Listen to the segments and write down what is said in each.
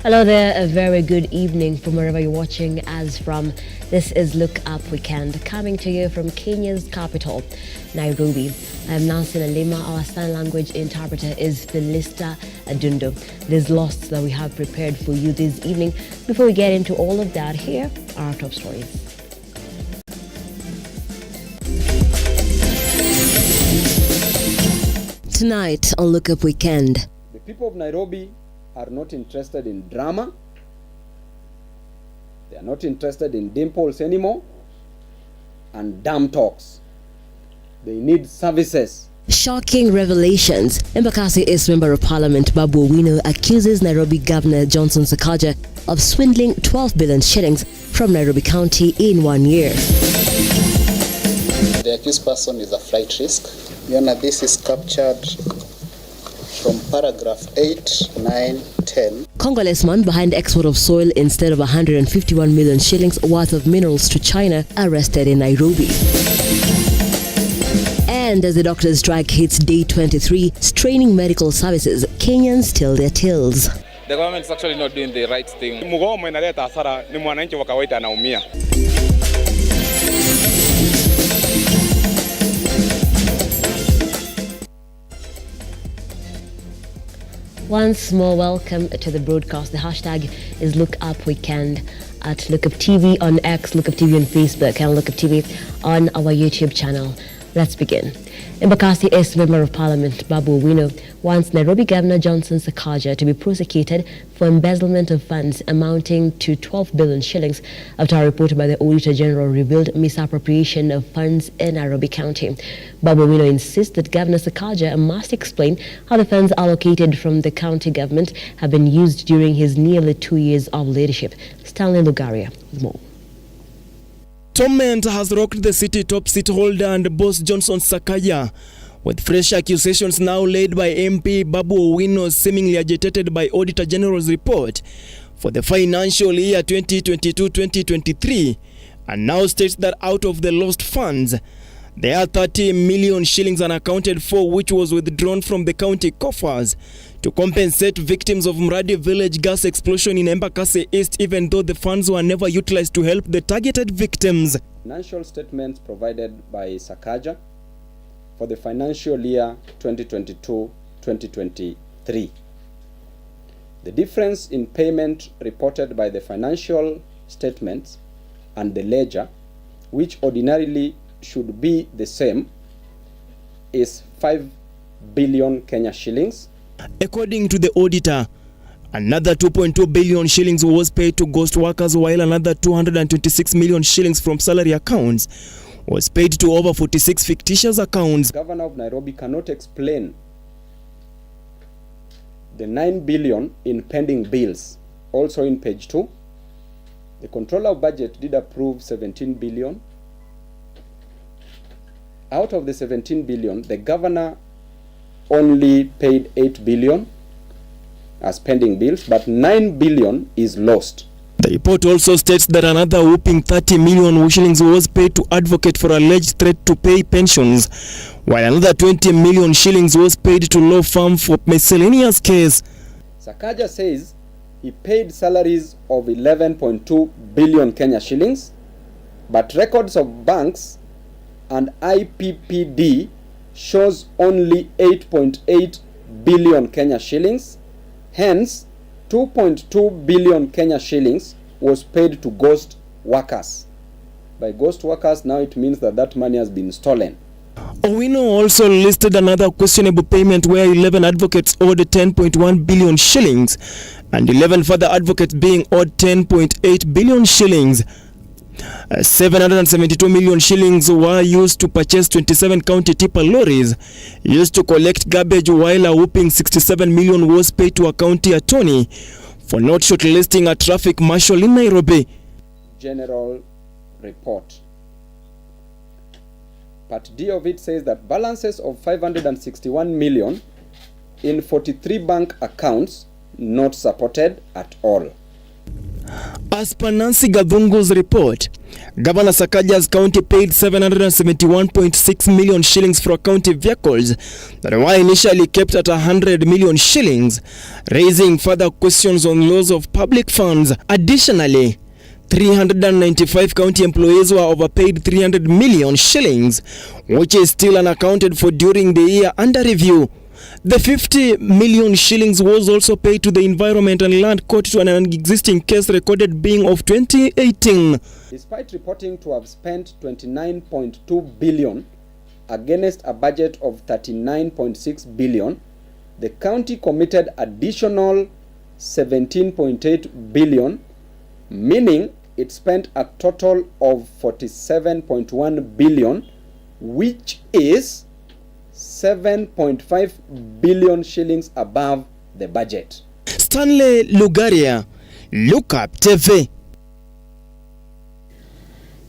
Hello there, a very good evening from wherever you're watching us from. This is Lookup Weekend, coming to you from Kenya's capital, Nairobi. I'm Nancy Lima. Our sign language interpreter is Felista Adundo. There's lots that we have prepared for you this evening. Before we get into all of that, here are our top stories. Tonight on Lookup Weekend. The people of Nairobi are not interested in drama. They are not interested in dimples anymore and damn talks. They need services. Shocking revelations. Embakasi East Member of Parliament Babu Owino accuses Nairobi Governor Johnson Sakaja of swindling 12 billion shillings from Nairobi County in 1 year. The accused person is a flight risk. Your Honor, this is captured from paragraph 8, 9, 10. Congolese man behind export of soil instead of 151 million shillings worth of minerals to China arrested in Nairobi. And as the doctor's strike hits day 23, straining medical services, Kenyans till their tills. The government is actually not doing the right thing. Mgomo inaleta hasara, ni mwananchi wa kawaida anaumia. Once more, welcome to the broadcast. The hashtag is Lookup Weekend at Lookuptv on X, Lookuptv on Facebook, and Lookuptv on our YouTube channel. Let's begin. Embakasi East Member of Parliament Babu Owino wants Nairobi Governor Johnson Sakaja to be prosecuted for embezzlement of funds amounting to 12 billion shillings after a report by the Auditor General revealed misappropriation of funds in Nairobi County. Babu Owino insists that Governor Sakaja must explain how the funds allocated from the county government have been used during his nearly 2 years of leadership. Stanley Lugaria with more. Torment has rocked the city top seat holder and boss Johnson Sakaja, with fresh accusations now laid by MP Babu Owino seemingly agitated by Auditor General's report for the financial year 2022-2023, and now states that out of the lost funds, there are 30 million shillings unaccounted for, which was withdrawn from the county coffers to compensate victims of Mradi village gas explosion in Embakasi East, even though the funds were never utilized to help the targeted victims. Financial statements provided by Sakaja for the financial year 2022-2023. The difference in payment reported by the financial statements and the ledger, which ordinarily should be the same, is 5 billion Kenya shillings. According to the auditor, another 2.2 billion shillings was paid to ghost workers, while another 226 million shillings from salary accounts was paid to over 46 fictitious accounts. The Governor of Nairobi cannot explain the 9 billion in pending bills. Also in page 2, the Controller of Budget did approve 17 billion. Out of the 17 billion, the Governor only paid 8 billion as pending bills, but 9 billion is lost. The report also states that another whopping 30 million shillings was paid to advocate for alleged threat to pay pensions, while another 20 million shillings was paid to law firm for miscellaneous case. Sakaja says he paid salaries of 11.2 billion Kenya shillings, but records of banks and IPPD shows only 8.8 billion Kenya shillings. Hence, 2.2 billion Kenya shillings was paid to ghost workers. By ghost workers, now it means that that money has been stolen. Owino also listed another questionable payment where 11 advocates owed 10.1 billion shillings and 11 further advocates being owed 10.8 billion shillings. 772 million shillings were used to purchase 27 county tipper lorries used to collect garbage, while a whopping 67 million was paid to a county attorney for not shortlisting a traffic marshal in Nairobi. General report. Part D of it says that balances of 561 million in 43 bank accounts not supported at all. As per Nancy Gathungu's report, Governor Sakaja's county paid 771.6 million shillings for county vehicles that were initially kept at 100 million shillings, raising further questions on loss of public funds. Additionally, 395 county employees were overpaid 300 million shillings, which is still unaccounted for during the year under review. The 50 million shillings was also paid to the Environment and Land Court to an existing case recorded being of 2018. Despite reporting to have spent 29.2 billion against a budget of 39.6 billion, the county committed additional 17.8 billion, meaning it spent a total of 47.1 billion, which is 7.5 billion shillings above the budget. Stanley Lugaria, Lookuptv.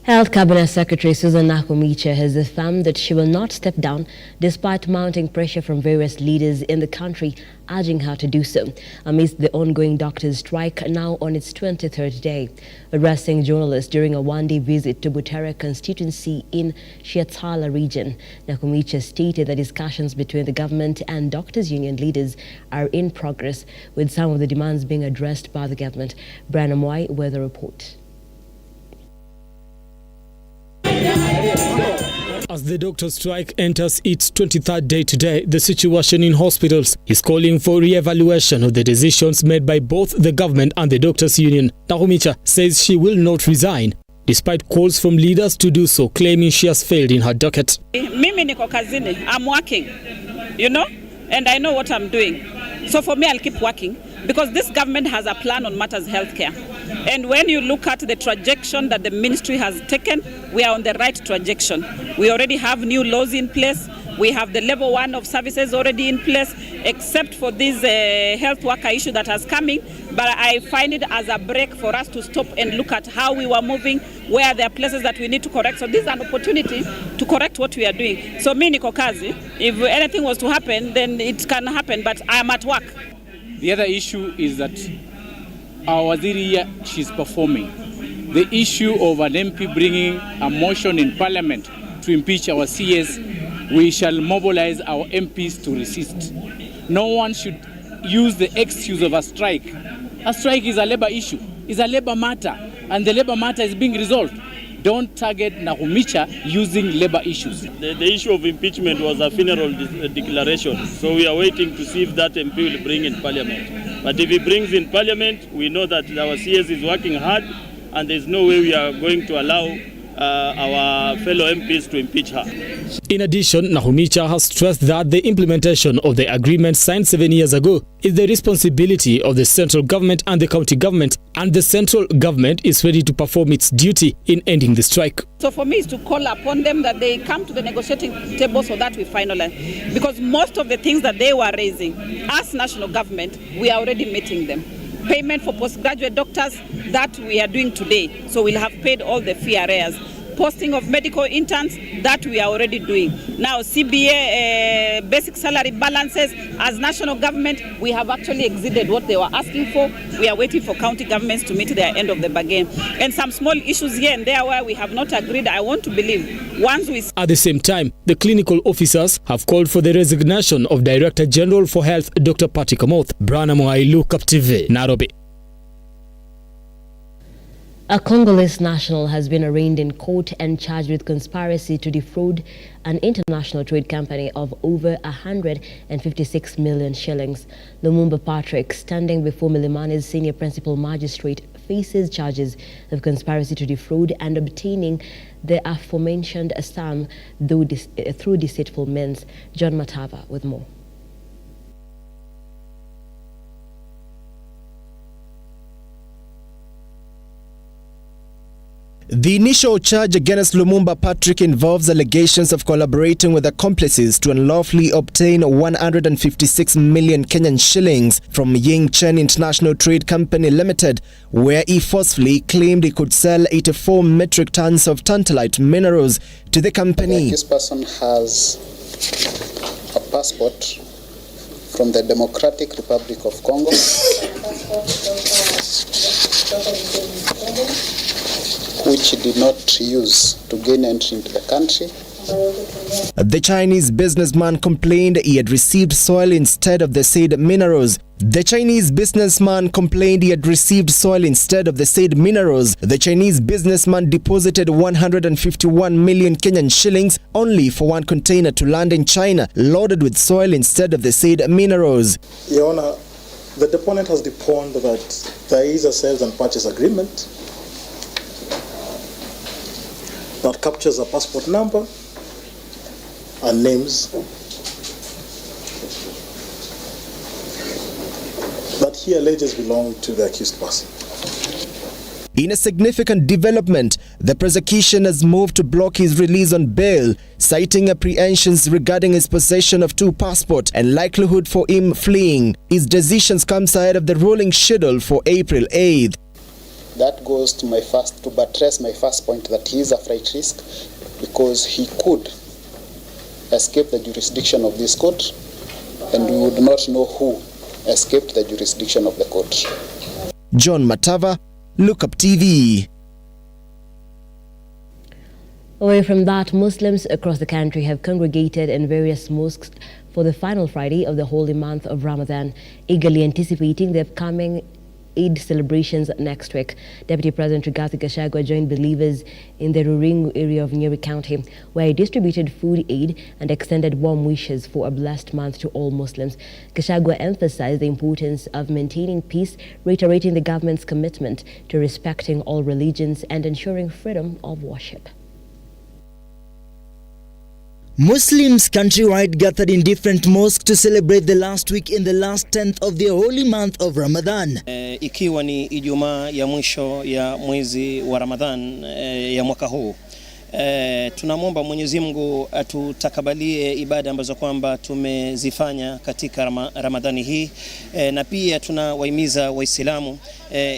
Health Cabinet Secretary Susan Nakhumicha has affirmed that she will not step down despite mounting pressure from various leaders in the country urging her to do so, amidst the ongoing doctors' strike now on its 23rd day. Addressing journalists during a one-day visit to Butere constituency in Shiatala region, Nakhumicha stated that discussions between the government and doctors' union leaders are in progress, with some of the demands being addressed by the government. Brian Mwai with the report. As the doctor strike enters its 23rd day today, the situation in hospitals is calling for re-evaluation of the decisions made by both the government and the doctors' union. Nakhumicha says she will not resign, despite calls from leaders to do so, claiming she has failed in her docket. Mimi niko kazini, I'm working, you know, and I know what I'm doing. So for me, I'll keep working, because this government has a plan on matters healthcare. And when you look at the trajectory that the ministry has taken, we are on the right trajectory. We already have new laws in place. We have the level 1 of services already in place, except for this health worker issue that has coming. But I find it as a break for us to stop and look at how we were moving, where there are places that we need to correct. So this is an opportunity to correct what we are doing. So me niko kazi, if anything was to happen, then it can happen, but I am at work. The other issue is that our waziri here, she's performing. The issue of an MP bringing a motion in Parliament to impeach our CS, we shall mobilize our MPs to resist. No one should use the excuse of a strike. A strike is a labor issue, is a labor matter, and the labor matter is being resolved. Don't target Nakhumicha using labor issues. The issue of impeachment was a funeral declaration, so we are waiting to see if that MP will bring in Parliament. But if he brings in Parliament, we know that our CS is working hard, and there's no way we are going to allow our fellow MPs to impeach her. In addition, Nakhumicha has stressed that the implementation of the agreement signed 7 years ago is the responsibility of the central government and the county government, and the central government is ready to perform its duty in ending the strike. So for me, is to call upon them that they come to the negotiating table so that we finalize. Because most of the things that they were raising, as national government, we are already meeting them. Payment for postgraduate doctors, that we are doing today. So we'll have paid all the fee arrears. Posting of medical interns, that we are already doing. Now CBA basic salary balances, as national government, we have actually exceeded what they were asking for. We are waiting for county governments to meet their end of the bargain. And some small issues here and there where we have not agreed, I want to believe once we... At the same time, the clinical officers have called for the resignation of Director General for Health, Dr. Patrick Amoth. Brian Mwai, Lookuptv, Nairobi. A Congolese national has been arraigned in court and charged with conspiracy to defraud an international trade company of over 156 million shillings. Lumumba Patrick, standing before Milimani's senior principal magistrate, faces charges of conspiracy to defraud and obtaining the aforementioned sum through deceitful means. John Matava with more. The initial charge against Lumumba Patrick involves allegations of collaborating with accomplices to unlawfully obtain 156 million Kenyan shillings from Ying Chen International Trade Company Limited, where he forcefully claimed he could sell 84 metric tons of tantalite minerals to the company. This person has a passport from the Democratic Republic of Congo. which did not use to gain entry into the country. The Chinese businessman complained he had received soil instead of the said minerals. The Chinese businessman complained he had received soil instead of the said minerals. The Chinese businessman deposited 151 million Kenyan shillings only for one container to land in China, loaded with soil instead of the said minerals. Your Honor, the deponent has deponed that there is a sales and purchase agreement that captures a passport number and names that he alleges belong to the accused person. In a significant development, the prosecution has moved to block his release on bail, citing apprehensions regarding his possession of 2 passports and likelihood for him fleeing. His decisions comes ahead of the ruling schedule for April 8th. That goes to to buttress my first point that he is a flight risk because he could escape the jurisdiction of this court, and we would not know who escaped the jurisdiction of the court. John Matava, Lookup TV. Away from that, Muslims across the country have congregated in various mosques for the final Friday of the holy month of Ramadan, eagerly anticipating the upcoming Eid celebrations next week. Deputy President Rigathi Gachagua joined believers in the Ruringu area of Nyeri County, where he distributed food aid and extended warm wishes for a blessed month to all Muslims. Gachagua emphasized the importance of maintaining peace, reiterating the government's commitment to respecting all religions and ensuring freedom of worship. Muslims countrywide gathered in different mosques to celebrate the last week in the last 10th of the holy month of Ramadan. Ikiwa ni Ijumaa ya mwisho ya mwezi wa Ramadan ya mwaka huu. Tunamwomba Mwenyezi Mungu atutakabalie ibada ambazo kwamba tumezifanya katika Ramadhani hii, na pia tunawahimiza Waislamu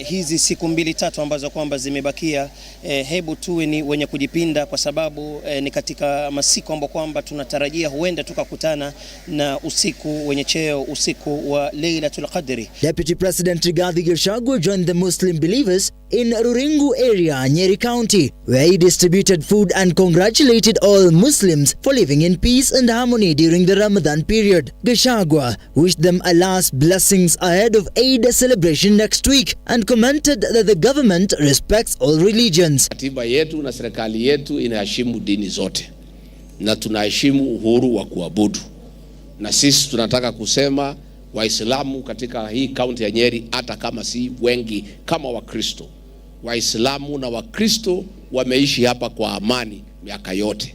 hizi siku 2-3 ambazo kwamba zimebakia, hebu tuwe ni wenye kujipinda, kwa sababu ni katika masiku ambapo kwamba tunatarajia huenda tukakutana na usiku wenye cheo, usiku wa Lailatul Qadri. Deputy President Rigathi Gachagua joined the Muslim believers in Ruringu area, Nyeri County, where he distributed food and congratulated all Muslims for living in peace and harmony during the Ramadan period. Gachagua wished them Allah's blessings ahead of Eid celebration next week and commented that the government respects all religions. Katiba yetu na serikali yetu inaheshimu dini zote na tunaheshimu uhuru wa kuabudu, na sisi tunataka kusema Waislamu katika hii kaunti ya Nyeri, hata kama si wengi kama Wakristo, Waislamu na Wakristo wameishi hapa kwa amani miaka yote,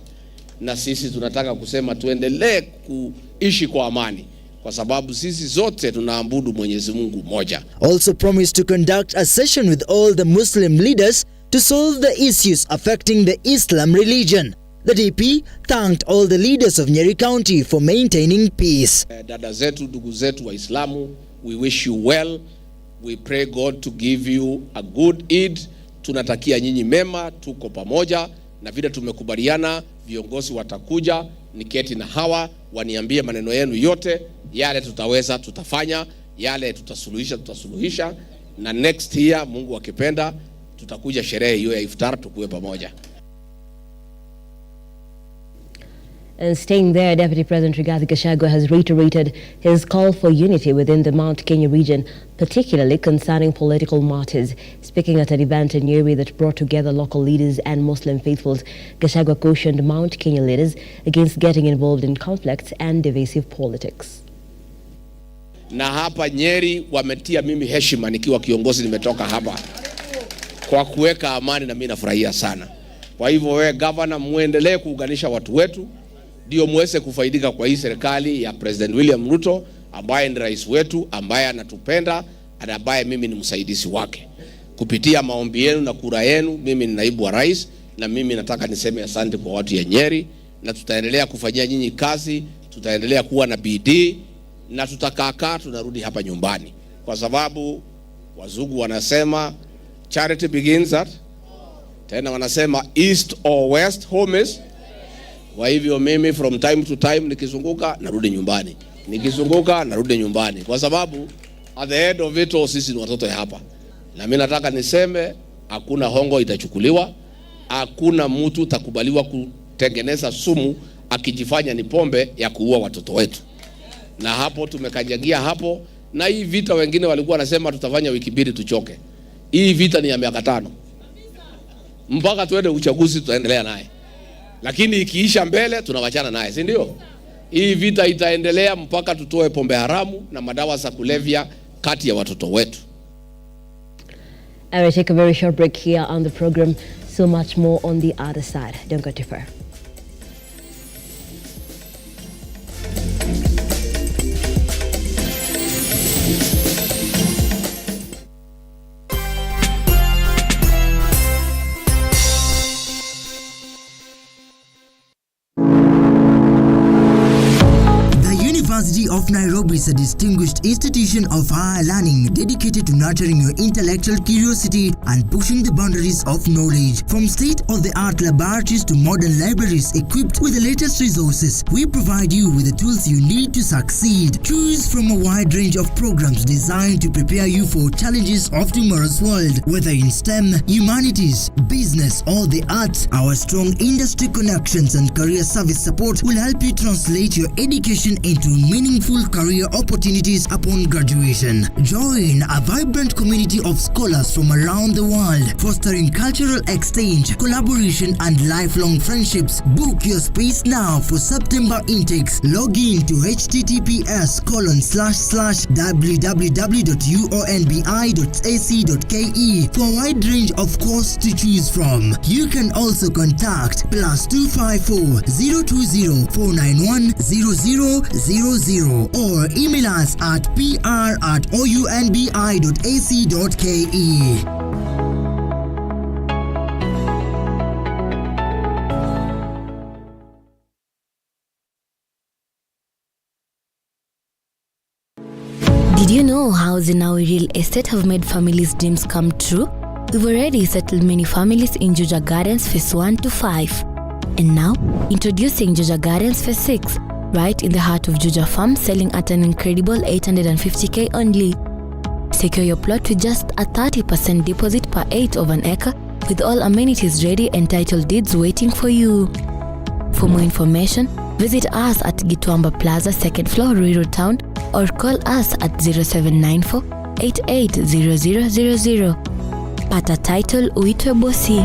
na sisi tunataka kusema tuendelee kuishi kwa amani, kwa sababu sisi zote tunaabudu Mwenyezi Mungu mmoja. Also promised to conduct a session with all the Muslim leaders to solve the issues affecting the Islam religion. The DP thanked all the leaders of Nyeri County for maintaining peace. Dada zetu, ndugu zetu Waislamu, we wish you well. We pray God to give you a good Eid. Tunatakia nyinyi mema, tuko pamoja, na vile tumekubaliana viongozi watakuja niketi na hawa waniambie maneno yenu yote, yale tutaweza tutafanya, yale tutasuluhisha, na next year Mungu akipenda tutakuja sherehe hiyo ya iftar tukue pamoja. And staying there, Deputy President Rigathi Gachagua has reiterated his call for unity within the Mount Kenya region, particularly concerning political matters. Speaking at an event in Nyeri that brought together local leaders and Muslim faithfuls, Gachagua cautioned Mount Kenya leaders against getting involved in conflicts and divisive politics. Na hapa Nyeri wametia mimi heshima nikiwa kiongozi, nimetoka hapa kwa kuweka amani, na mimi nafurahia sana. Kwa hivyo wewe governor, muendelee kuunganisha watu wetu, ndio muweze kufaidika kwa hii serikali ya President William RUTO, ambaye ni rais wetu, ambaye anatupenda, na ambaye mimi ni msaidizi wake. Kupitia maombi yenu na kura yenu, mimi ni naibu wa rais, na mimi nataka niseme asante kwa watu ya Nyeri, na tutaendelea kufanyia nyinyi kazi, tutaendelea kuwa na bidii, na tutakaa tunarudi hapa nyumbani, kwa sababu wazungu wanasema charity begins at, tena wanasema east or west, home is. Kwa hivyo mimi from time to time nikizunguka narudi nyumbani, nikizunguka narudi nyumbani, kwa sababu at the end of it all sisi ni watoto hapa. Na mimi nataka niseme hakuna hongo itachukuliwa, hakuna mtu takubaliwa kutengeneza sumu akijifanya ni pombe ya kuua watoto wetu. Na hapo tumekanyagia hapo, na hii vita wengine walikuwa wanasema tutafanya wiki mbili tuchoke. Hii vita ni ya miaka 5. Mpaka tuende uchaguzi tutaendelea naye. Lakini ikiisha mbele tunawachana naye, si ndio? Hii vita itaendelea mpaka tutoe pombe haramu na madawa za kulevya kati ya watoto wetu. I will take a very short break here on the program. So much more on the other side. Don't go too far. University of Nairobi is a distinguished institution of higher learning dedicated to nurturing your intellectual curiosity and pushing the boundaries of knowledge. From state-of-the-art laboratories to modern libraries equipped with the latest resources, we provide you with the tools you need to succeed. Choose from a wide range of programs designed to prepare you for challenges of tomorrow's world. Whether in STEM, humanities, business or the arts, our strong industry connections and career service support will help you translate your education into meaningful career opportunities upon graduation. Join a vibrant community of scholars from around the world, fostering cultural exchange, collaboration and lifelong friendships. Book your space now for September intakes. Log in to https://www.uonbi.ac.ke for a wide range of courses to choose from. You can also contact +254 020 491 0000 or email us at pr@ounbi.ac.ke. Did you know how Zinawi Real Estate have made families' dreams come true? We've already settled many families in Juja Gardens Phase 1 to 5. And now, introducing Juja Gardens Phase 6, right in the heart of Juja Farm, selling at an incredible 850k only. Secure your plot with just a 30% deposit per 8 of an acre, with all amenities ready and title deeds waiting for you. For more information, visit us at Gitwamba Plaza, 2nd floor, Ruiru Town, or call us at 0794 880000. Pata title uitwe bosi.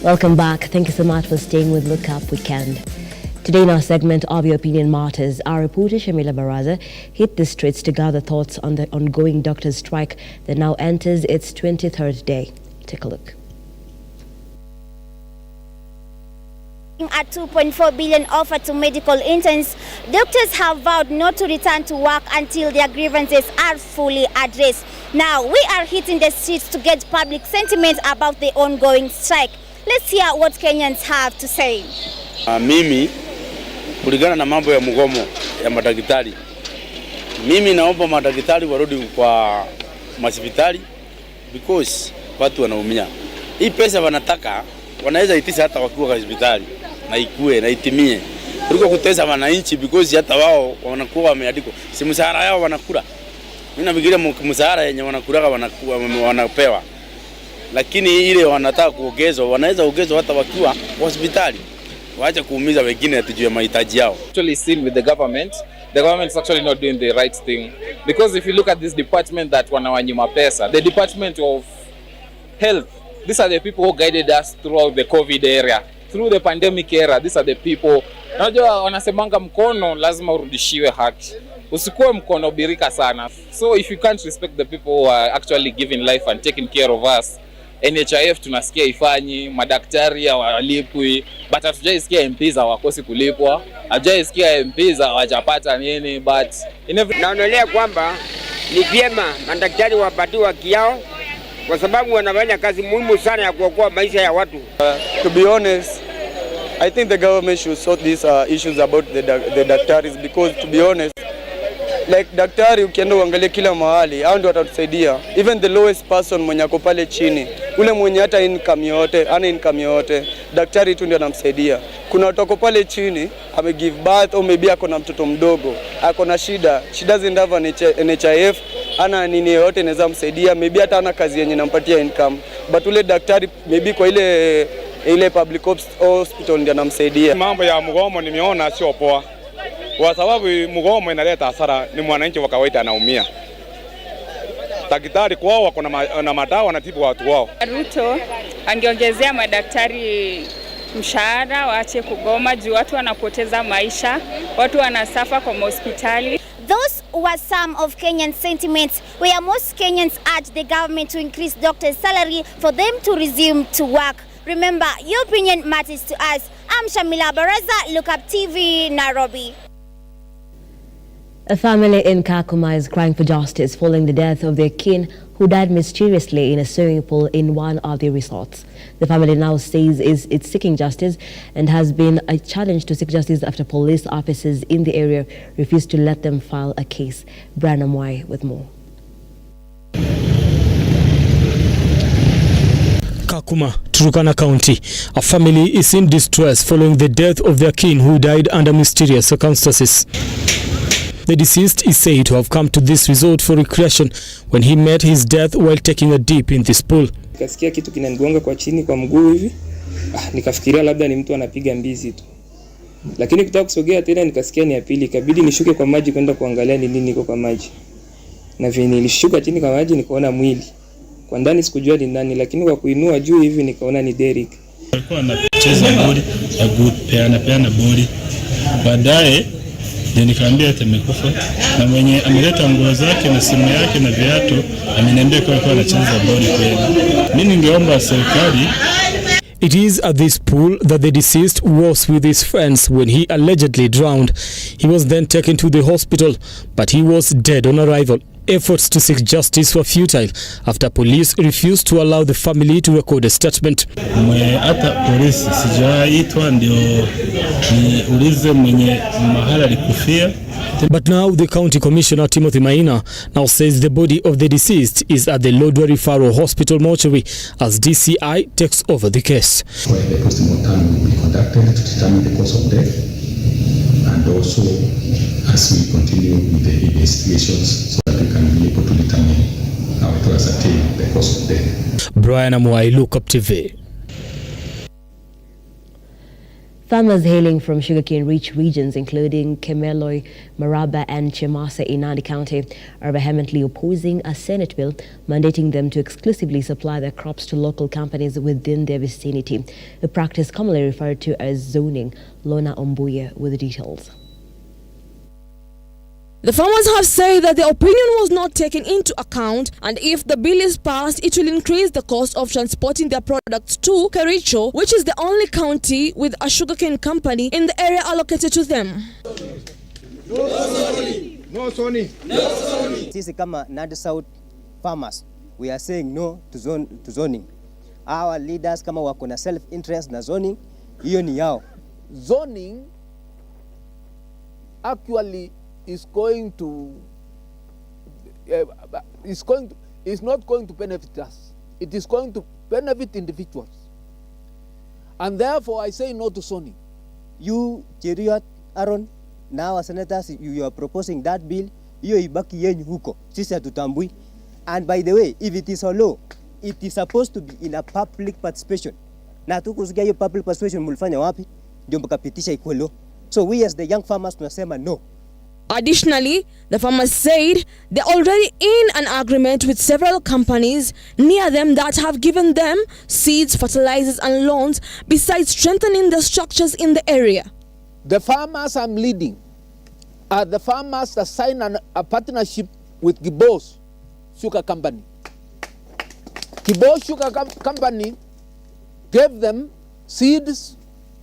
Welcome back. Thank you so much for staying with Lookup Weekend. Today in our segment of Your Opinion Matters, our reporter Shamila Baraza hit the streets to gather thoughts on the ongoing doctors' strike that now enters its 23rd day. Take a look. A 2.4 billion offer to medical interns, doctors have vowed not to return to work until their grievances are fully addressed. Now, we are hitting the streets to get public sentiment about the ongoing strike. Let's hear what Kenyans have to say. Mimi kulingana na mambo ya mgomo ya madaktari, mimi naomba madaktari warudi kwa hospitali because watu wanaumia. Hii pesa wanataka wanaweza itisha hata wakiwa kwa hospitali na ikue na itimie, kuliko kutesa wananchi because hata wao wanakuwa wameandikwa si mshahara yao wanakula. Mimi nafikiria mshahara yenye wanakula wanapewa, lakini ile wanataka kuongezwa, wanaweza ongezwa hata wakiwa hospitali. Waache kuumiza wengine atujue mahitaji yao. Actually seen with the government is actually not doing the right thing, because if you look at this department that wanawanyima pesa, the Department of Health, these are the people who guided us throughout the COVID era, through the pandemic era. These are the people. Unajua wanasemanga mkono lazima urudishiwe haki, usikuwe mkono birika sana. So if you can't respect the people who are actually giving life and taking care of us, NHIF tunasikia ifanyi, madaktari hawalipwi, but hatujaisikia MPs hawakosi kulipwa, hatujaisikia MPs hawajapata nini, but naonelea kwamba ni vyema madaktari wapatiwe haki yao, kwa sababu wanafanya kazi muhimu sana ya kuokoa maisha ya watu. To be honest, I think the government should sort these issues about the daktaris, because to be honest, like daktari ukienda uangalie kila mahali, hao ndio watatusaidia. Even the lowest person mwenye ako pale chini, ule mwenye hata income yote, daktari tu ndio anamsaidia. Kuna watu wako pale chini, ame give birth au maybe ako na mtoto mdogo, ako na shida, she doesn't have an NHIF, ana nini yote inaweza msaidia, maybe hata ana kazi yenye inampatia income. But ule daktari maybe kwa ile public hospital ndio anamsaidia. Mambo ya mgomo nimeona sio poa. Kwa sababu mgomo inaleta hasara, ni mwananchi wa kawaida anaumia. Daktari kwao wako na madawa wanatibu watu wao. RUTO angeongezea madaktari mshahara, waache kugoma juu watu wanapoteza maisha, watu wanasafa kwa hospitali. Those were some of Kenyan sentiments where most Kenyans urge the government to increase doctors' salary for them to resume to work. Remember, your opinion matters to us. I'm Shamila Baraza, Lookup TV, Nairobi. A family in Kakuma is crying for justice following the death of their kin who died mysteriously in a swimming pool in one of their resorts. The family now says it's seeking justice and has been a challenge to seek justice after police officers in the area refused to let them file a case. Brian Amwai with more. Kakuma, Turkana County. A family is in distress following the death of their kin who died under mysterious circumstances. The deceased is said to have come to this resort for recreation when he met his death while taking a dip in this pool. Nikasikia kitu kinanigonga kwa chini kwa mguu hivi. Nikafikiria labda ni mtu anapiga mbizi tu. Lakini kutaka kusogea tena nikasikia ni ya pili, ikabidi nishuke kwa maji kwenda kuangalia ni nini iko kwa maji. Na vile nilishuka chini kwa maji nikaona mwili. Kwa ndani sikujua ni nani, lakini kwa kuinua juu hivi nikaona ni Derek. Alikuwa anacheza boli ya good peana boli. Baadaye ndio nikaambia ati amekufa, na mwenye ameleta nguo zake na simu yake na viatu ameniambia kwa alikuwa anacheza boli kweli. Mimi ningeomba serikali. It is at this pool that the deceased was with his friends when he allegedly drowned. He was then taken to the hospital, but he was dead on arrival. Efforts to seek justice were futile after police refused to allow the family to record a statement. Hata polisi sijaitwa ndio niulize mwenye mahala alikufia. But now the county commissioner Timothy Maina now says the body of the deceased is at the Lodwar Referral Hospital mortuary as DCI takes over the case. The postmortem will be conducted to determine the cause of death, and also as we continue with the investigations so that we can be able to determine how to ascertain the cause of death. Brian Amwai, Lookuptv. Farmers hailing from sugarcane-rich regions, including Kemeloi, Maraba and Chemasa in Nandi County, are vehemently opposing a Senate bill mandating them to exclusively supply their crops to local companies within their vicinity, a practice commonly referred to as zoning. Lona Ombuye with the details. The farmers have said that their opinion was not taken into account, and if the bill is passed, it will increase the cost of transporting their products to Kericho, which is the only county with a sugarcane company in the area allocated to them. No zoning. Sisi kama Nandi South farmers, we are saying no to zoning. Our leaders kama wako na self-interest na zoning, hiyo ni yao. Zoning actually is going to is not going to benefit us. It is going to benefit individuals, and therefore I say no to zoning. You, Cheriot, Aaron, now as senators, you are proposing that bill. Hiyo ibaki yenyu huko, sisi hatutambui. And by the way, if it is a law, it is supposed to be in a public participation. Na tukusikia hiyo public participation mulifanya wapi? Ndio mkapitisha ikuwe law. So we as the young farmers tunasema no. Additionally, the farmers said they're already in an agreement with several companies near them that have given them seeds, fertilizers and loans, besides strengthening the structures in the area. The farmers I'm leading are the farmers that signed a partnership with Gibos Sugar Company. Gibos Sugar Company gave them seeds,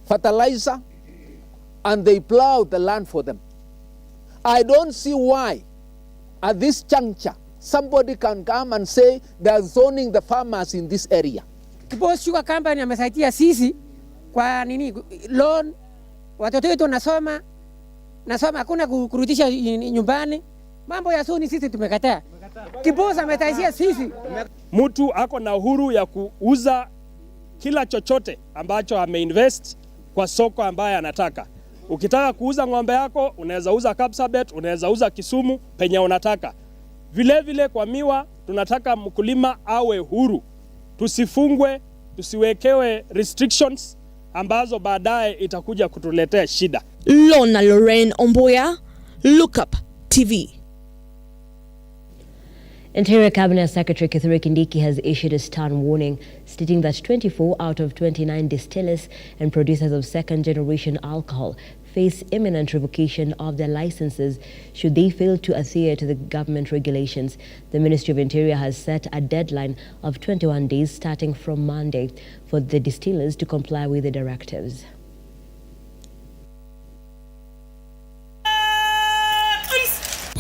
fertilizer, and they plowed the land for them. I don't see why at this juncture somebody can come and say they are zoning the farmers in this area. Gibos Sugar Company amesaidia sisi kwa nini loan, watoto wetu nasoma hakuna kurudisha nyumbani. Mambo ya suni sisi tumekataa. Kibosa ametaishia sisi. Mtu ako na uhuru ya kuuza kila chochote ambacho ameinvest kwa soko ambaye anataka. Ukitaka kuuza ng'ombe yako, unaweza uza Kapsabet, unaweza uza Kisumu penye unataka. Vile vile kwa miwa, tunataka mkulima awe huru. Tusifungwe, tusiwekewe restrictions ambazo baadaye itakuja kutuletea shida. Lona Lorraine Omboya, Lookup TV. Interior Cabinet Secretary Kithure Kindiki has issued a stern warning, stating that 24 out of 29 distillers and producers of second-generation alcohol face imminent revocation of their licenses should they fail to adhere to the government regulations. The Ministry of Interior has set a deadline of 21 days starting from Monday for the distillers to comply with the directives.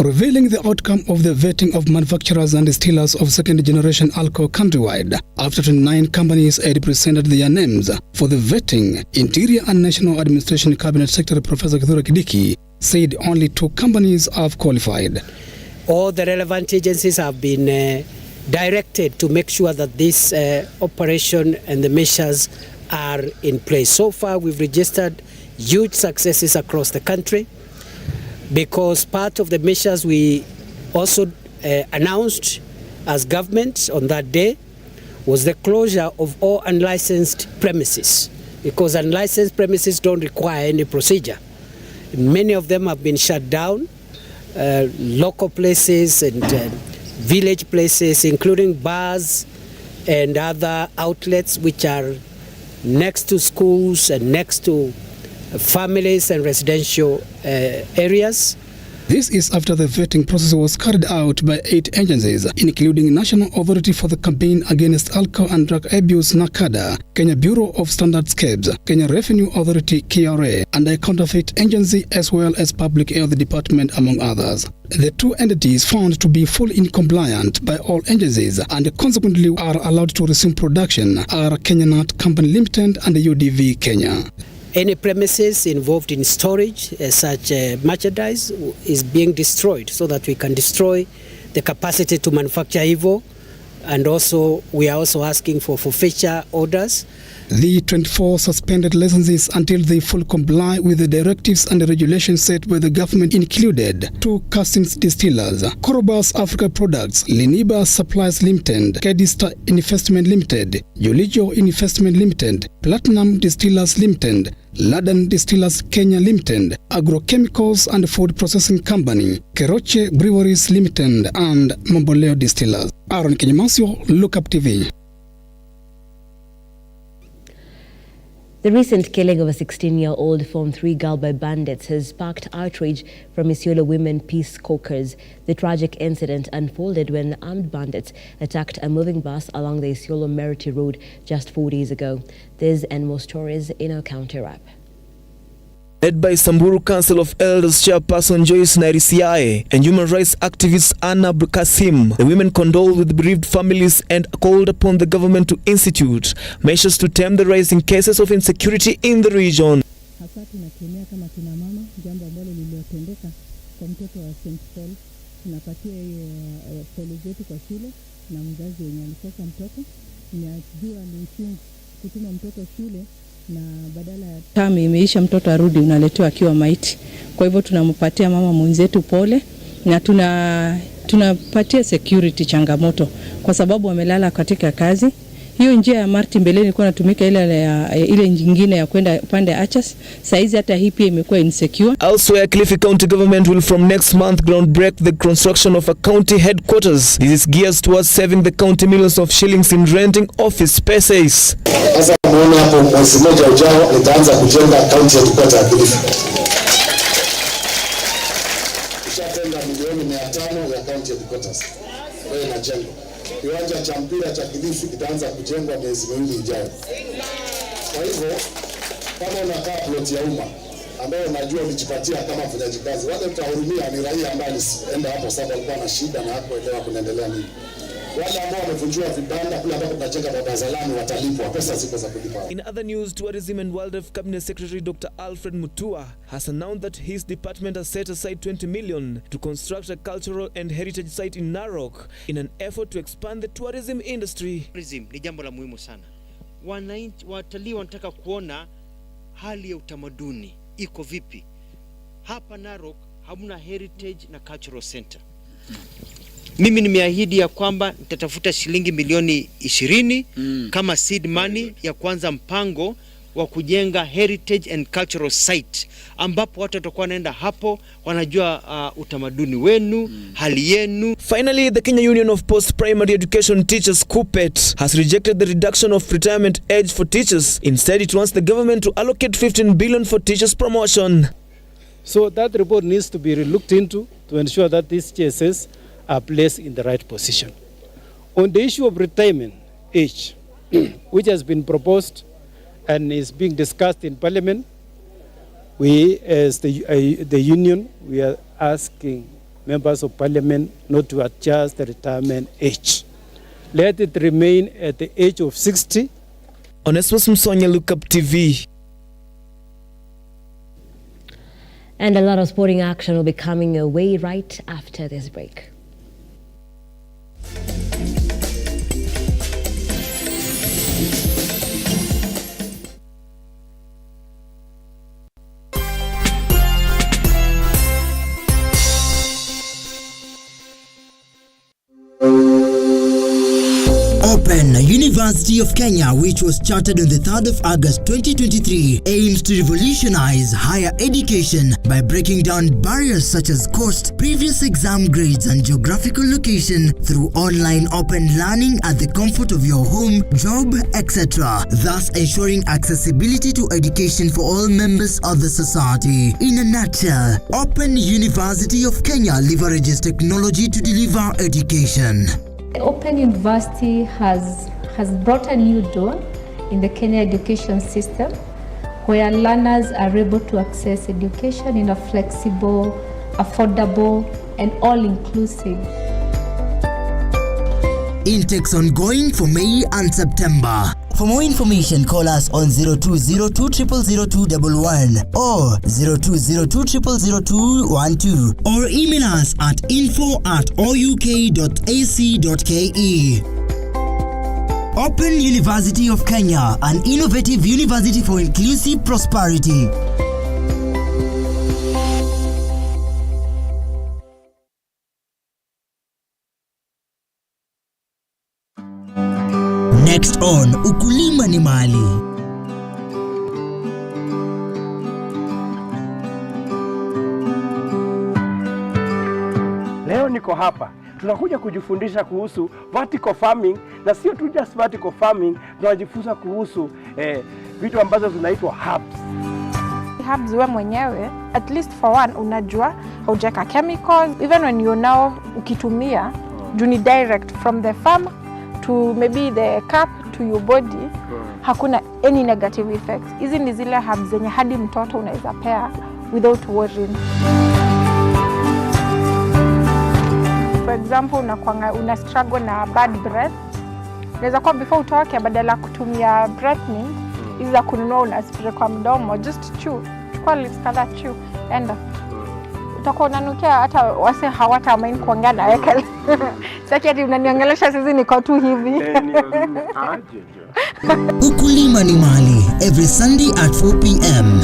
Revealing the outcome of the vetting of manufacturers and distillers of second-generation alcohol countrywide. After 29 companies had presented their names for the vetting, Interior and National Administration Cabinet Secretary Professor Kithure Kindiki said only 2 companies have qualified. All the relevant agencies have been directed to make sure that this operation and the measures are in place. So far, we've registered huge successes across the country, because part of the measures we also announced as government on that day was the closure of all unlicensed premises, because unlicensed premises don't require any procedure. Many of them have been shut down, local places and village places, including bars and other outlets which are next to schools and next to families and residential areas. This is after the vetting process was carried out by 8 agencies, including National Authority for the Campaign Against Alcohol and Drug Abuse (NACADA), Kenya Bureau of Standards (KEBS), Kenya Revenue Authority (KRA), and a counterfeit agency as well as Public Health Department, among others. The 2 entities found to be fully incompliant by all agencies and consequently are allowed to resume production are Kenya Nut Company Limited and UDV Kenya. Any premises involved in storage, such merchandise, is being destroyed so that we can destroy the capacity to manufacture evil. And also, we are also asking for forfeiture orders. The 24 suspended licenses until they fully comply with the directives and the regulations set by the government included 2 Customs distillers, Corobas Africa Products, Liniba Supplies Limited, Kedista Investment Limited, Yulijo Investment Limited, Platinum Distillers Limited, Ladan Distillers Kenya Limited, Agrochemicals and Food Processing Company, Keroche Breweries Limited, and Mamboleo Distillers. Aaron Kenyamasio, Lookup TV. The recent killing of a 16-year-old Form 3 girl by bandits has sparked outrage from Isiolo women peace caucus. The tragic incident unfolded when armed bandits attacked a moving bus along the Isiolo-Meriti Road just 4 days ago. This and more stories in our counter wrap. Led by Samburu Council of Elders Chairperson Joyce Nairisiae and human rights activist Anna Kasim, the women condoled with bereaved families and called upon the government to institute measures to tame the rising cases of insecurity in the region. Hasa tunakemea kama kina mama jambo ambalo lililotendeka kwa mtoto wa St. Paul. Tunapatia hiyo pole zetu kwa shule na mzazi wenye alikosa mtoto. Ninajua ni uchungu kutuma mtoto shule na badala ya tamu imeisha mtoto arudi unaletewa akiwa maiti. Kwa hivyo tunampatia mama mwenzetu pole na tunapatia security changamoto kwa sababu wamelala katika kazi. Hiyo njia ya Marti mbeleni ilikuwa inatumika ile nyingine ya kwenda pande Achas. Saizi hata hii pia imekuwa insecure. Elsewhere, Kilifi County government will from next month groundbreak the construction of a county headquarters. This is geared towards saving the county millions of shillings in renting office spaces. Sasa muone hapo mwezi mmoja ujao nitaanza kujenga county headquarters Kilifi. Tushatenga milioni 500 ya county headquarters. Wewe na jengo. Kiwanja cha mpira cha Kilifi kitaanza kujengwa miezi miwili ijayo. Kwa hivyo kama unakaa plot ya umma ambayo unajua ulijipatia kama mfanyakazi, wale tutahurumia ni raia ambaye alienda hapo sababu alikuwa na shida na hakuelewa kunaendelea nini. Wale ambao wamevunjiwa vibanda kule ambako tunajenga baba zalani watalipwa, pesa ziko za kulipa. In other news, Tourism and Wildlife Cabinet Secretary Dr. Alfred Mutua has announced that his department has set aside 20 million to construct a cultural and heritage site in Narok in an effort to expand the tourism industry. Tourism ni jambo la muhimu sana. Wananchi, watalii wanataka kuona hali ya utamaduni iko vipi. Hapa Narok hamna heritage na cultural center. Mimi nimeahidi ya kwamba nitatafuta shilingi milioni 20 kama seed money ya kwanza mpango wa kujenga heritage and cultural site ambapo watu watakuwa wanaenda hapo wanajua utamaduni wenu, hali yenu. Finally, the Kenya Union of Post-Primary Education Teachers (KUPPET) has rejected the reduction of retirement age for teachers. Instead, it wants the government to allocate 15 billion for teachers promotion. So that report needs to be looked into to ensure that these TSS are placed in the right position. On the issue of retirement age, which has been proposed and is being discussed in Parliament, we as the union, we are asking members of Parliament not to adjust the retirement age. Let it remain at the age of 60. Onesmus Msonya, Lookuptv. And a lot of sporting action will be coming your way right after this break. University of Kenya, which was chartered on the 3rd of August 2023, aims to revolutionize higher education by breaking down barriers such as cost, previous exam grades, and geographical location through online open learning at the comfort of your home, job, etc., thus ensuring accessibility to education for all members of the society. In a nutshell, Open University of Kenya leverages technology to deliver education. Open University has brought a new dawn in the Kenya education system, where learners are able to access education in a flexible, affordable, and all-inclusive. Intakes ongoing for May and September. For more information, call us on 0202000211 or 0202000212 or email us at info@ouk.ac.ke. Open University of Kenya, an innovative university for inclusive prosperity. Next on Ukulima ni Mali. Leo niko hapa, tunakuja kujifundisha kuhusu vertical farming, na sio tu just vertical farming, tunajifunza kuhusu vitu ambazo zinaitwa herbs. Herbs wewe mwenyewe, at least for one, unajua haujaka chemicals, even when you now ukitumia, juni direct from the farm to maybe the cup to your body, hakuna any negative effects. Hizi ni zile herbs zenye hadi mtoto unaweza pea without worrying. For example, una struggle na bad breath. Unaweza kwa before utoke badala kutumia breath mint, hizi za kununua una spray kwa mdomo, just chew. Chukua lips kadhaa, chew. Enda. Utakuwa unanukia hata wase hawata main kuongea na wewe. Sasa ati unaniongelesha sisi niko tu hivi. Ukulima ni Mali, every Sunday at 4 p.m.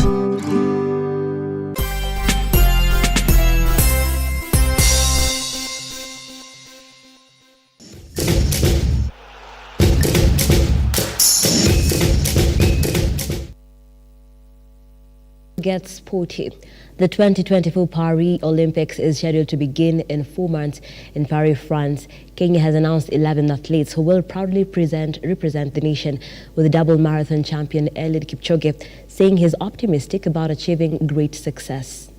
Get sporty. The 2024 Paris Olympics is scheduled to begin in 4 months in Paris, France. Kenya has announced 11 athletes who will proudly represent the nation, with double marathon champion Eliud Kipchoge saying he's optimistic about achieving great success.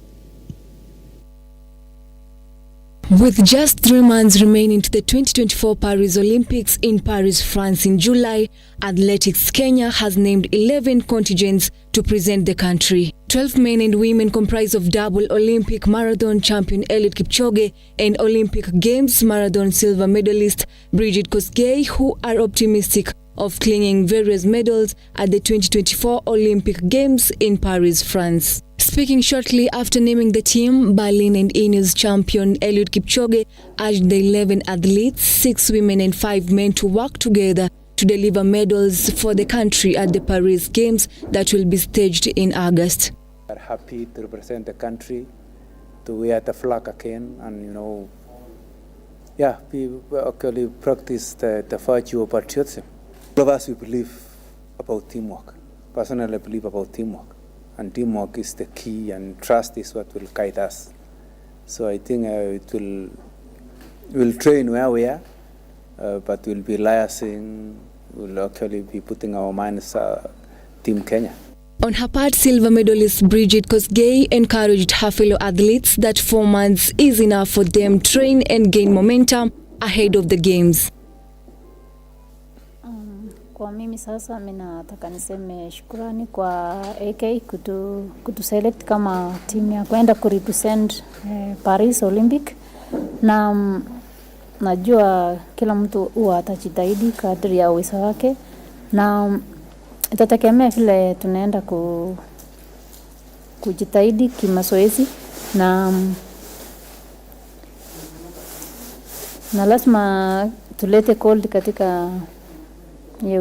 With just 3 months remaining to the 2024 Paris Olympics in Paris, France in July, Athletics Kenya has named 11 contingents to present the country. 12 men and women comprise of double Olympic marathon champion Eliud Kipchoge and Olympic Games marathon silver medalist Brigid Kosgei, who are optimistic of claiming various medals at the 2024 Olympic Games in Paris, France. Speaking shortly after naming the team, Berlin and Ineos champion Eliud Kipchoge urged the 11 athletes, 6 women and 5 men, to work together to deliver medals for the country at the Paris Games that will be staged in August. We are happy to represent the country, to wear the flag again, and we actually practice the virtue of patriotism. All of us, we believe about teamwork. Personally, I believe about teamwork. And teamwork is the key, and trust is what will guide us. So I think we'll train where we are, but we'll be liaising, we'll actually be putting our minds Team Kenya. On her part, silver medalist Brigid Kosgei encouraged her fellow athletes that 4 months is enough for them to train and gain momentum ahead of the games. Kwa mimi sasa nataka niseme shukrani kwa AK kutuselect kama timu ya kwenda kurepresent Paris Olympic, na najua kila mtu huwa atajitahidi kadri ya uwezo wake, na itategemea vile tunaenda kujitahidi kimazoezi, na lazima tulete gold katika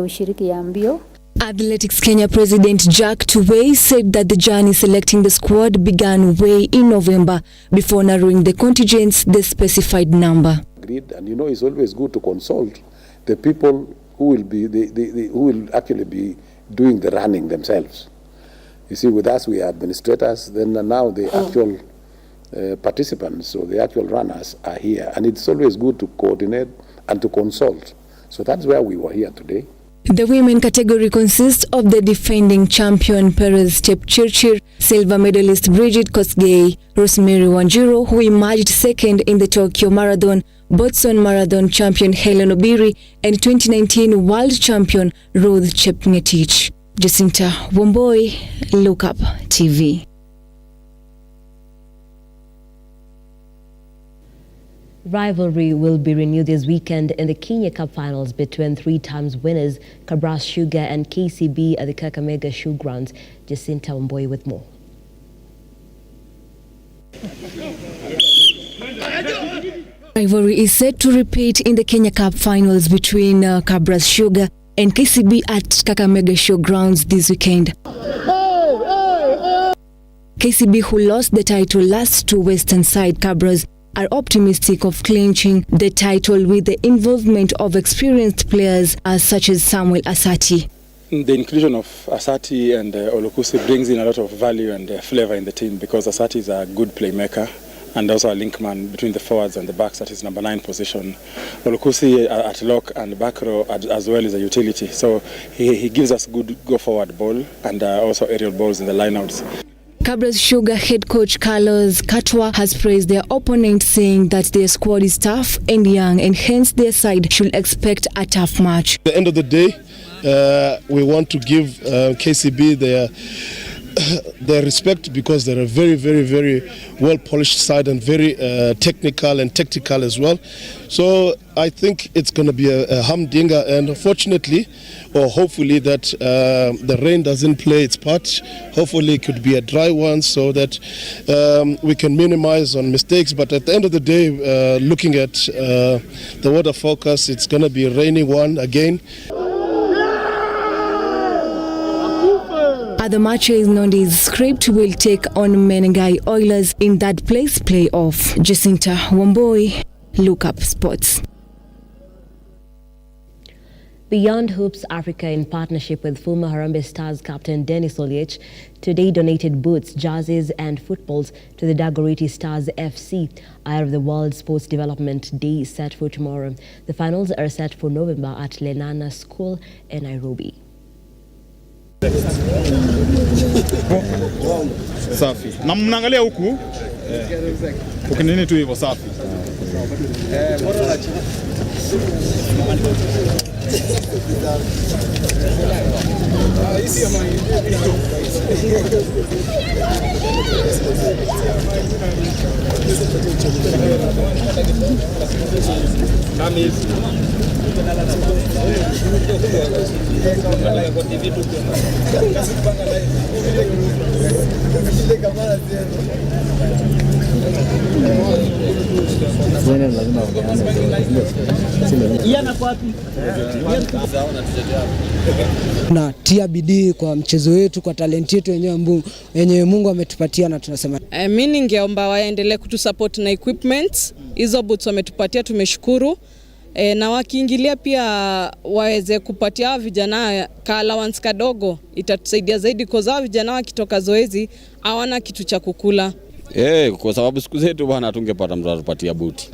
ushiriki ya mbio. Athletics Kenya President Jack Tuwei said that the journey selecting the squad began way in November before narrowing the contingents the specified number. And it's always good to consult the people who will be who will actually be doing the running themselves. You see, with us we are administrators, then now the actual participants or the actual runners are here, and it's always good to coordinate and to consult. So that's where we were here today. The women category consists of the defending champion Perez Chepchirchir, silver medalist Brigid Kosgei, Rosemary Wanjiru, who emerged second in the Tokyo Marathon, Boston Marathon champion Helen Obiri, and 2019 world champion Ruth Chepngetich. Jacinta Womboi, Lookup TV. Rivalry will be renewed this weekend in the Kenya Cup finals between 3-time winners Kabras Sugar and KCB at the Kakamega Showgrounds. Jacinta Womboi with more. Rivalry is set to repeat in the Kenya Cup finals between Kabras Sugar and KCB at Kakamega Showgrounds this weekend. KCB, who lost the title last to Western Side Kabras, are optimistic of clinching the title with the involvement of experienced players such as Samuel Asati. The inclusion of Asati and Olukusi brings in a lot of value and flavor in the team, because Asati is a good playmaker and also a link man between the forwards and the backs at his number 9 position. Olukusi at lock and back row as well is a utility, so he gives us good go-forward ball and also aerial balls in the lineouts. Kabras Sugar head coach Carlos Katwa has praised their opponent, saying that their squad is tough and young, and hence their side should expect a tough match. At the end of the day, we want to give KCB their respect, because they're a very, very, very well-polished side and very technical and tactical as well. So I think it's going to be a humdinger, and fortunately, or hopefully, that the rain doesn't play its part. Hopefully it could be a dry one, so that we can minimize on mistakes. But at the end of the day, looking at the weather forecast, it's going to be a rainy one again. Other matches, Nondi's Script will take on Menengai Oilers in that place playoff. Jacinta Womboi, Lookup Sports. Beyond Hoops Africa, in partnership with former Harambee Stars captain Dennis Oliech, today donated boots, jerseys and footballs to the Dagoretti Stars FC ahead of the World Sports Development Day set for tomorrow. The finals are set for November at Lenana School in Nairobi. Safi. Na mnaangalia huku Ukinini tu hivyo safi. Na tia bidii kwa mchezo wetu, kwa talenti yetu yenye Mungu ametupatia, na tunasema mimi ningeomba waendelee kutusupport na equipment. Hizo boots wametupatia, tumeshukuru. Na wakiingilia pia waweze kupatia vijana allowance kadogo, itatusaidia zaidi kwa sababu vijana wakitoka zoezi hawana kitu cha kukula. Kwa sababu siku zetu bwana tungepata mtu atupatia buti.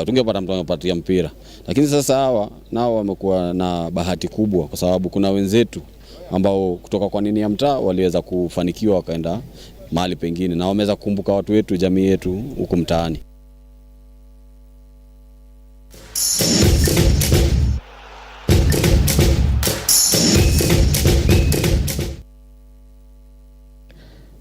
Tungepata mtu atupatia mpira. Lakini sasa hawa nao wamekuwa na bahati kubwa kwa sababu kuna wenzetu ambao kutoka kwa nini ya mtaa waliweza kufanikiwa wakaenda mahali pengine na wameweza kukumbuka watu wetu, jamii yetu huko mtaani.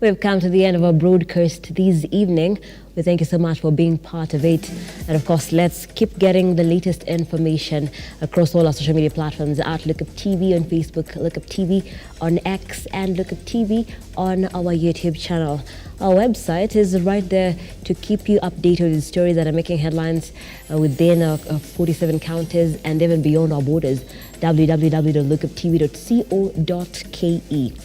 We've come to the end of our broadcast this evening. We thank you so much for being part of it. And of course, let's keep getting the latest information across all our social media platforms at Lookuptv on Facebook, Lookuptv on X, and Lookuptv on our YouTube channel. Our website is right there to keep you updated with stories that are making headlines within 47 counties and even beyond our borders. www.lookuptv.co.ke.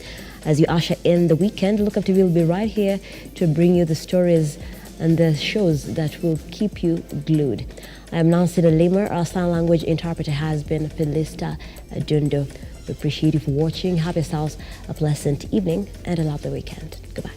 As you usher in the weekend, Lookup TV will be right here to bring you the stories and the shows that will keep you glued. I am Nancy Lamer. Our sign language interpreter has been Felista Dundo. We appreciate you for watching. Have yourselves a pleasant evening and a lovely weekend. Goodbye.